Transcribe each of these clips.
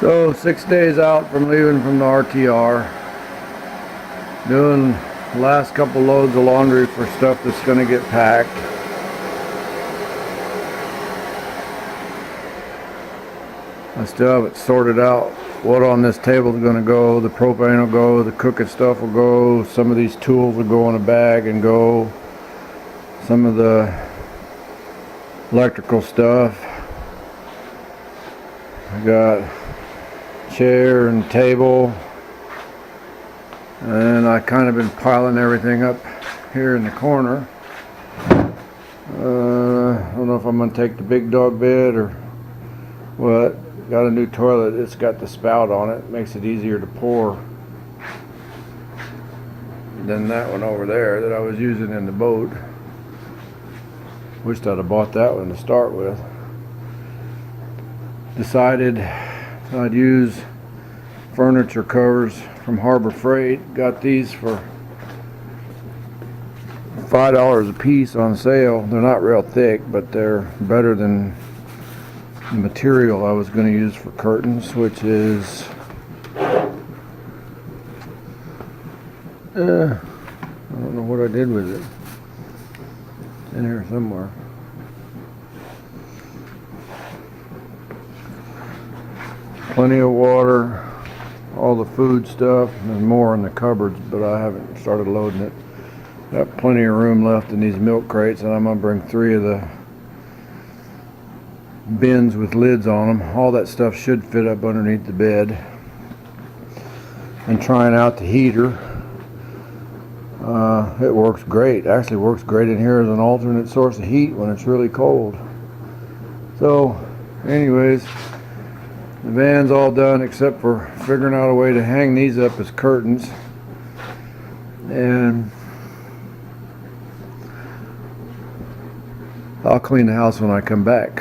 So 6 days out from leaving from the RTR, doing the last couple loads of laundry for stuff that's going to get packed. I still haven't sorted out what on this table is going to go. The propane will go, the cooking stuff will go, some of these tools will go in a bag and go, some of the electrical stuff. I got chair and table, and I kind of been piling everything up here in the corner. I don't know if I'm going to take the big dog bed or what. Got a new toilet. It's got the spout on it. Makes it easier to pour than that one over there that I was using in the boat. Wished I'd have bought that one to start with. Decided I'd use furniture covers from Harbor Freight. Got these for $5 a piece on sale. They're not real thick, but they're better than the material I was going to use for curtains, which is I don't know what I did with it. It's in here somewhere. Plenty of water, all the food stuff. There's more in the cupboards, but I haven't started loading it. Got plenty of room left in these milk crates, and I'm going to bring 3 of the bins with lids on them. All that stuff should fit up underneath the bed. And trying out the heater. It works great. Actually works great in here as an alternate source of heat when it's really cold. So anyways, the van's all done except for figuring out a way to hang these up as curtains. And I'll clean the house when I come back.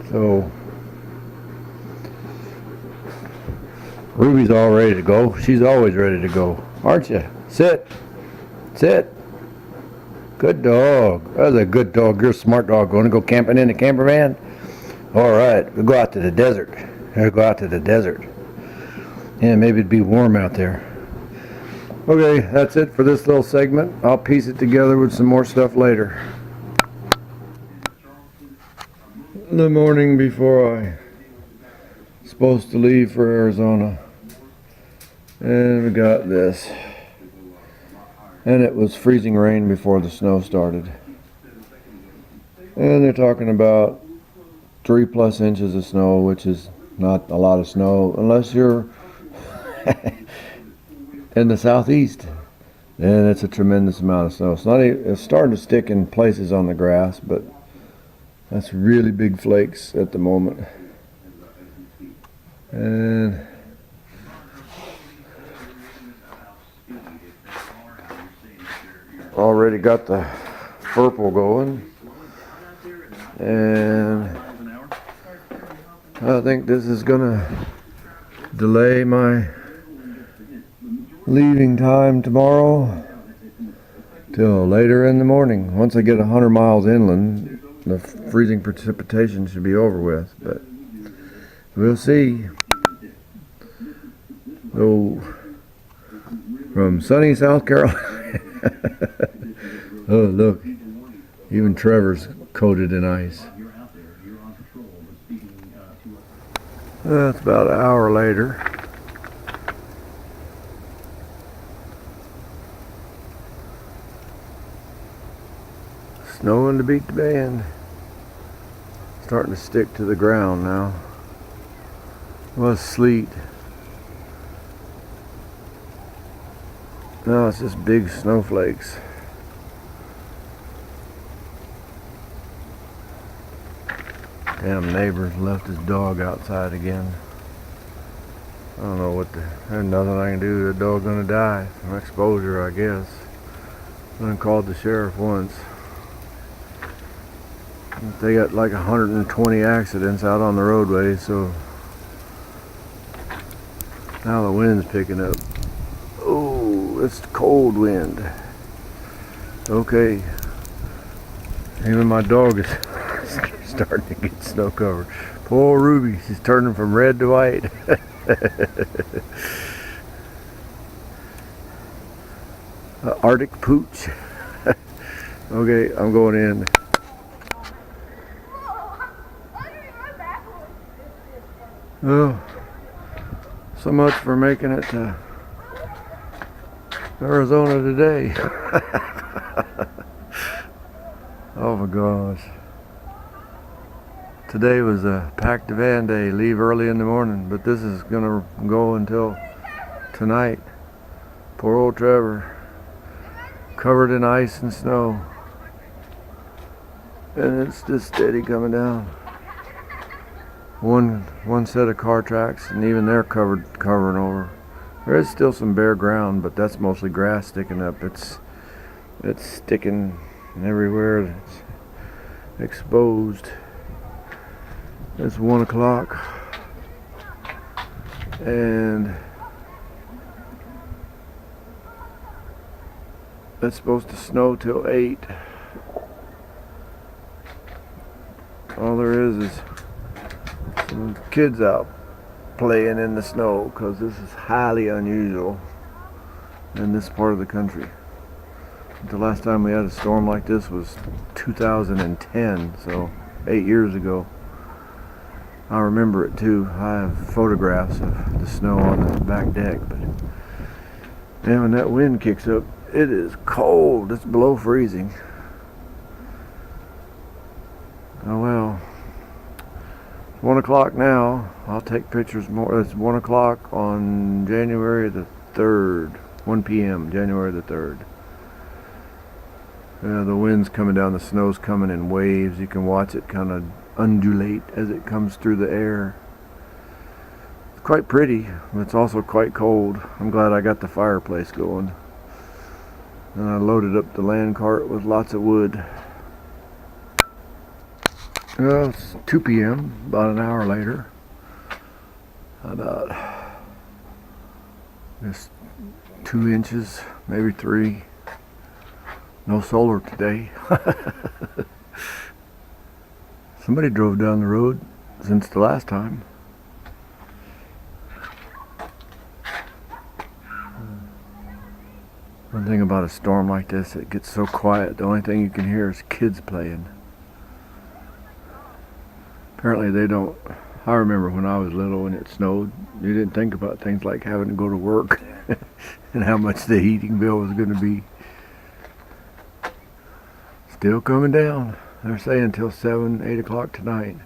So Ruby's all ready to go. She's always ready to go, aren't you? Sit. Sit. Good dog. That's a good dog. You're a smart dog. Going to go camping in the camper van? All right. We'll go out to the desert. We'll go out to the desert. Yeah, maybe it'd be warm out there. Okay, that's it for this little segment. I'll piece it together with some more stuff later. The morning before I'm supposed to leave for Arizona. And we got this. And it was freezing rain before the snow started. And they're talking about 3+ inches of snow, which is not a lot of snow unless you're in the southeast. And it's a tremendous amount of snow. It's starting to stick in places on the grass, but that's really big flakes at the moment. And already got the purple going. And I think this is gonna delay my leaving time tomorrow till later in the morning. Once I get 100 miles inland, the freezing precipitation should be over with, but we'll see. So, from sunny South Carolina. Oh, look, even Trevor's coated in ice. That's about an hour later. Snowing to beat the band. Starting to stick to the ground now. It was sleet. Now it's just big snowflakes. Damn neighbor left his dog outside again. I don't know there's nothing I can do. The dog's gonna die from exposure, I guess. I called the sheriff once. They got like 120 accidents out on the roadway, so now the wind's picking up. Oh, it's cold wind. Okay. Even my dog is starting to get snow covered. Poor Ruby, she's turning from red to white. Arctic pooch. Okay, I'm going in. Oh, so much for making it to Arizona today. Oh my gosh. Today was a packed van day, leave early in the morning, but this is gonna go until tonight. Poor old Trevor, covered in ice and snow. And it's just steady coming down. One set of car tracks, and even they're covering over. There is still some bare ground, but that's mostly grass sticking up. It's sticking everywhere. It's exposed. It's 1 o'clock, and it's supposed to snow till 8. All there is some kids out playing in the snow, because this is highly unusual in this part of the country. The last time we had a storm like this was 2010, so 8 years ago. I remember it too. I have photographs of the snow on the back deck, but man, when that wind kicks up, it is cold. It's below freezing. Oh well. It's 1 o'clock now. I'll take pictures more. It's 1 o'clock on January the 3rd. 1 p.m. January the 3rd. The wind's coming down. The snow's coming in waves. You can watch it kind of undulate as it comes through the air. It's quite pretty, but it's also quite cold. I'm glad I got the fireplace going. And I loaded up the land cart with lots of wood. Well, it's 2 p.m., about an hour later. About just 2 inches, maybe 3. No solar today. Somebody drove down the road since the last time. One thing about a storm like this, it gets so quiet. The only thing you can hear is kids playing. Apparently they don't. I remember when I was little and it snowed, you didn't think about things like having to go to work and how much the heating bill was going to be. Still coming down. They're saying until 7, 8 o'clock tonight.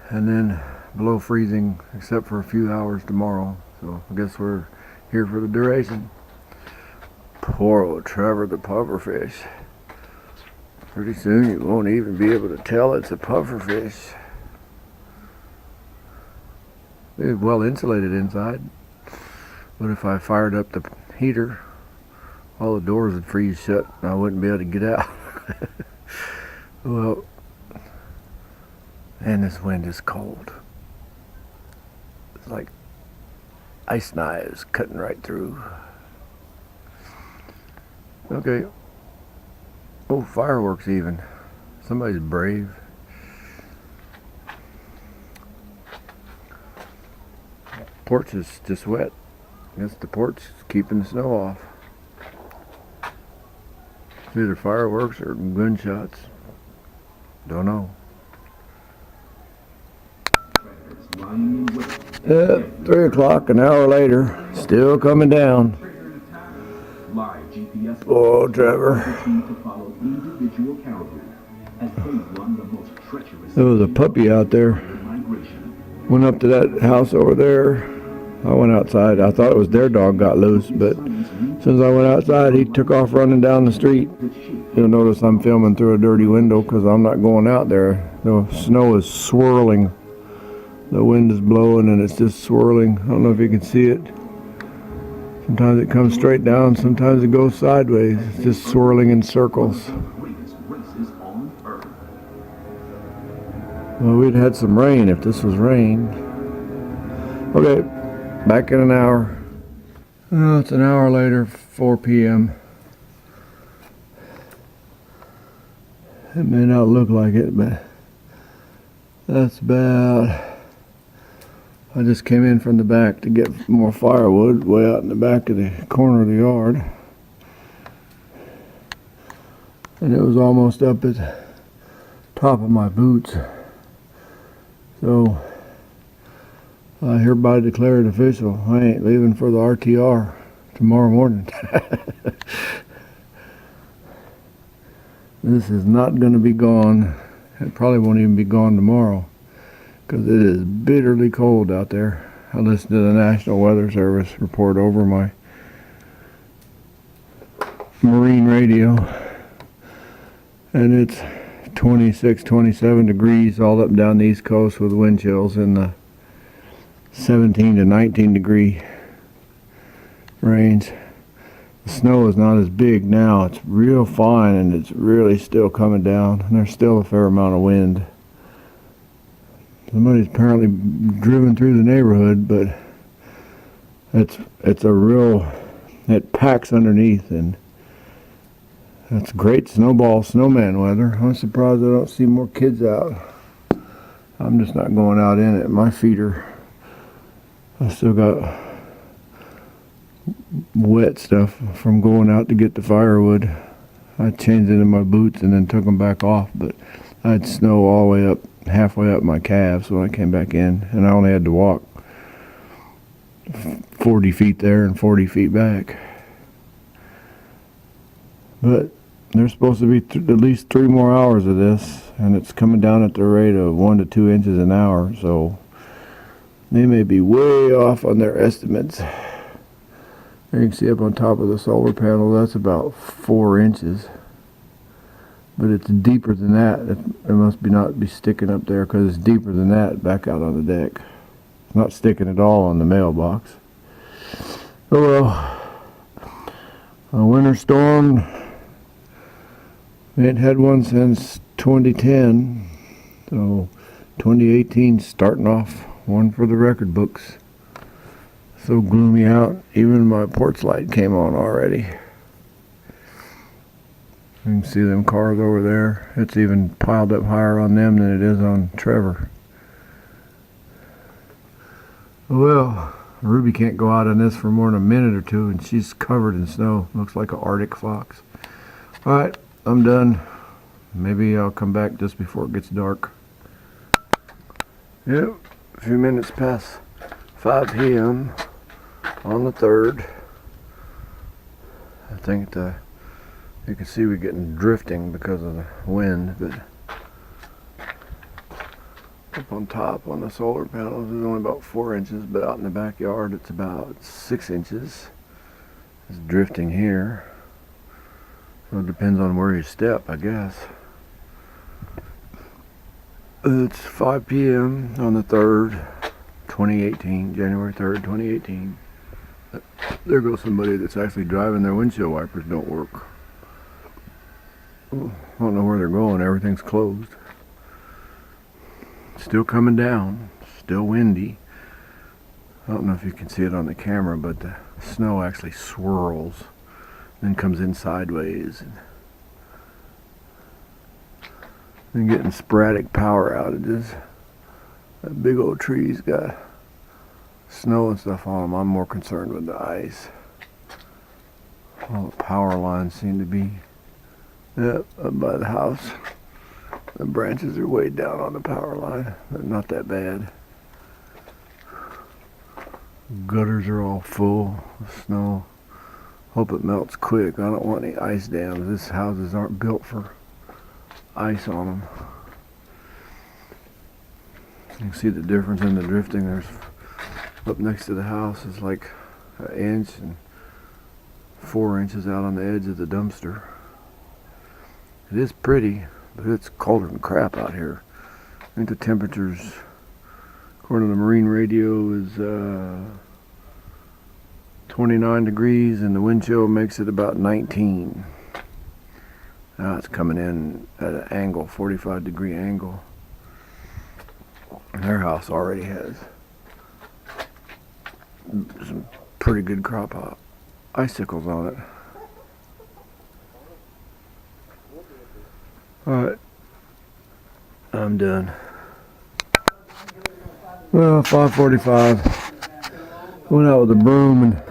And then below freezing except for a few hours tomorrow. So I guess we're here for the duration. Poor old Trevor the pufferfish. Pretty soon you won't even be able to tell it's a pufferfish. It's well insulated inside. But if I fired up the heater, all the doors would freeze shut and I wouldn't be able to get out. Well, and this wind is cold. It's like ice knives cutting right through. Okay. Oh, fireworks even. Somebody's brave. Porch is just wet. I guess the porch is keeping the snow off. It's either fireworks or gunshots. Don't know. 3 o'clock, an hour later, still coming down. Oh, Trevor. There was a puppy out there. Went up to that house over there. I went outside. I thought it was their dog got loose, but as soon as I went outside, he took off running down the street. You'll notice I'm filming through a dirty window because I'm not going out there. The snow is swirling. The wind is blowing and it's just swirling. I don't know if you can see it. Sometimes it comes straight down, sometimes it goes sideways. It's just swirling in circles. Well, we'd had some rain if this was rain. Okay, back in an hour. Oh, it's an hour later, 4 p.m. It may not look like it, but that's about... I just came in from the back to get more firewood way out in the back of the corner of the yard. And it was almost up at the top of my boots. So I hereby declare it official. I ain't leaving for the RTR tomorrow morning. This is not going to be gone. It probably won't even be gone tomorrow, because it is bitterly cold out there. I listened to the National Weather Service report over my marine radio, and it's 26, 27 degrees all up and down the East Coast with wind chills in the 17 to 19 degree range. The snow is not as big now. It's real fine, and it's really still coming down, and there's still a fair amount of wind. Somebody's apparently driven through the neighborhood, but it's a real, it packs underneath, and that's great snowman weather. I'm surprised I don't see more kids out. I'm just not going out in it. My feet are, I still got wet stuff from going out to get the firewood. I changed into my boots and then took them back off, but I had snow all the way up, halfway up my calves when I came back in, and I only had to walk 40 feet there and 40 feet back. But there's supposed to be at least 3 more hours of this, and it's coming down at the rate of 1 to 2 inches an hour, so they may be way off on their estimates. You can see up on top of the solar panel, that's about 4 inches. But it's deeper than that. It must not be sticking up there, because it's deeper than that back out on the deck. It's not sticking at all on the mailbox. Oh well. A winter storm. We ain't had one since 2010. So 2018 starting off one for the record books. So gloomy out, even my porch light came on already. You can see them cars over there. It's even piled up higher on them than it is on Trevor. Well, Ruby can't go out on this for more than a minute or two, and she's covered in snow. Looks like an Arctic fox. Alright, I'm done. Maybe I'll come back just before it gets dark. Yep, a few minutes past 5 p.m. on the 3rd. I think you can see we're getting drifting because of the wind, but up on top on the solar panels is only about 4 inches, but out in the backyard it's about 6 inches. It's drifting here, so it depends on where you step, I guess. It's 5 p.m. on the 3rd, 2018, January 3rd, 2018. There goes somebody that's actually driving. Their windshield wipers don't work. I don't know where they're going. Everything's closed. Still coming down. Still windy. I don't know if you can see it on the camera, but the snow actually swirls, then comes in sideways. And getting sporadic power outages. That big old tree's got snow and stuff on them. I'm more concerned with the ice. All the power lines seem to be up by the house. The branches are way down on the power line. They're not that bad. Gutters are all full of snow. Hope it melts quick. I don't want any ice dams. These houses aren't built for ice on them. You can see the difference in the drifting. There's up next to the house is like an inch, and 4 inches out on the edge of the dumpster. It is pretty, but it's colder than crap out here. I think the temperatures, according to the marine radio, is 29 degrees, and the wind chill makes it about 19. Now it's coming in at an angle, 45-degree angle. Their house already has some pretty good crop of icicles on it. Alright, done. Well, 5:45. Went out with a broom and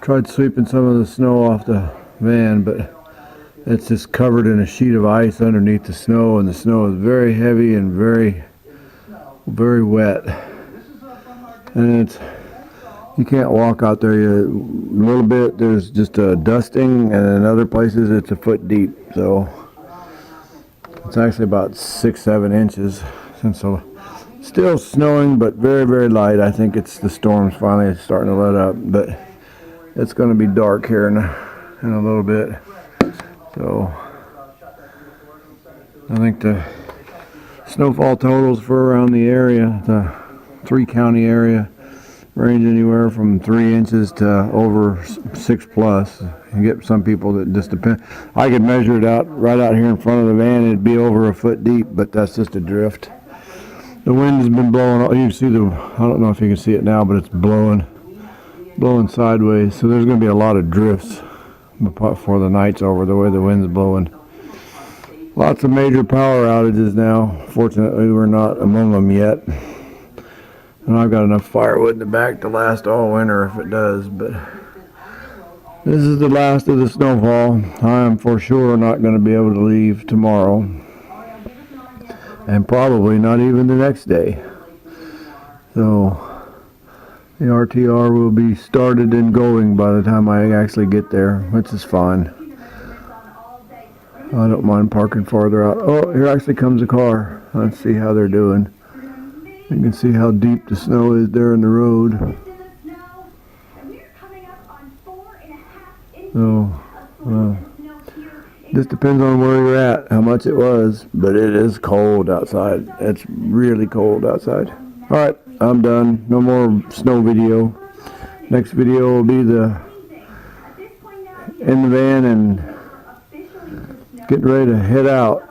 tried sweeping some of the snow off the van, but it's just covered in a sheet of ice underneath the snow, and the snow is very heavy and very, very wet. And you can't walk out there. A little bit, there's just a dusting, and in other places it's a foot deep. So it's actually about 6-7 inches. And so still snowing, but very, very light. I think it's the storm's finally starting to let up, but it's going to be dark here in a little bit. So I think the snowfall totals for around the area, the 3-county area, range anywhere from 3 inches to over 6 plus. You get some people that just depend. I could measure it out right out here in front of the van. It'd be over a foot deep, but that's just a drift. The wind has been blowing. You can see I don't know if you can see it now, but it's blowing sideways. So there's going to be a lot of drifts before the night's over, the way the wind's blowing. Lots of major power outages now. Fortunately, we're not among them yet. And I've got enough firewood in the back to last all winter if it does. But this is the last of the snowfall. I am for sure not going to be able to leave tomorrow. And probably not even the next day. So the RTR will be started and going by the time I actually get there, which is fine. I don't mind parking farther out. Oh, here actually comes a car. Let's see how they're doing. You can see how deep the snow is there in the road. So, just depends on where you're at, how much it was, but it is cold outside. It's really cold outside. All right, I'm done. No more snow video. Next video will be in the van and getting ready to head out.